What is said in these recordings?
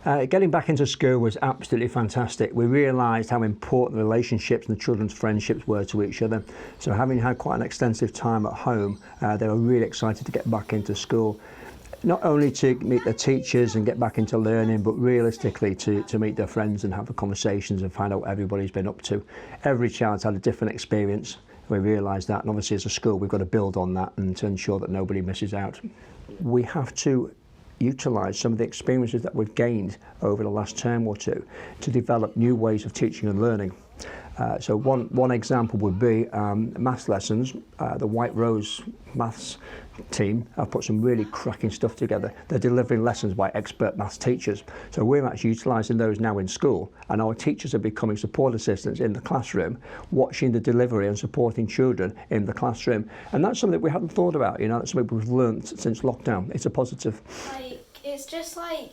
Getting back into school was absolutely fantastic. We realised how important the relationships and the children's friendships were to each other. So having had quite an extensive time at home, they were really excited to get back into school. Not only to meet their teachers and get back into learning, but realistically to meet their friends and have the conversations and find out what everybody's been up to. Every child's had a different experience. We realised that, and obviously as a school we've got to build on that and to ensure that nobody misses out. We have to utilise some of the experiences that we've gained over the last term or two to develop new ways of teaching and learning. So one example would be maths lessons. The White Rose maths team have put some really cracking stuff together. They're delivering lessons by expert maths teachers. So we're actually utilising those now in school, and our teachers are becoming support assistants in the classroom, watching the delivery and supporting children in the classroom. And that's something we hadn't thought about, you know, that's something we've learned since lockdown. It's a positive. It's just like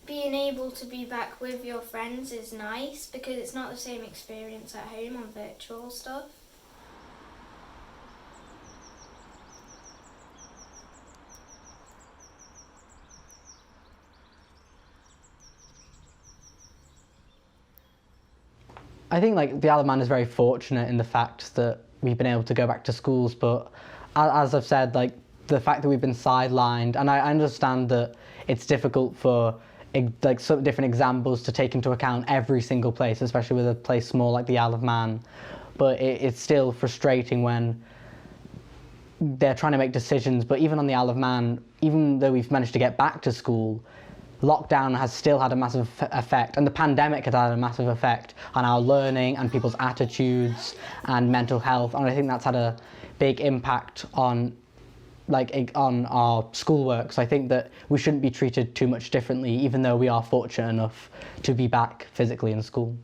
being able to be back with your friends is nice because it's not the same experience at home on virtual stuff. I think like the Isle of Man is very fortunate in the fact that we've been able to go back to schools, but as I've said, like the fact that we've been sidelined, and I understand that it's difficult for like some different examples to take into account every single place, especially with a place small like the Isle of Man, but it's still frustrating when they're trying to make decisions. But even on the Isle of Man, even though we've managed to get back to school, lockdown has still had a massive effect, and the pandemic has had a massive effect on our learning and people's attitudes and mental health, and I think that's had a big impact on our schoolwork. So I think that we shouldn't be treated too much differently, even though we are fortunate enough to be back physically in school.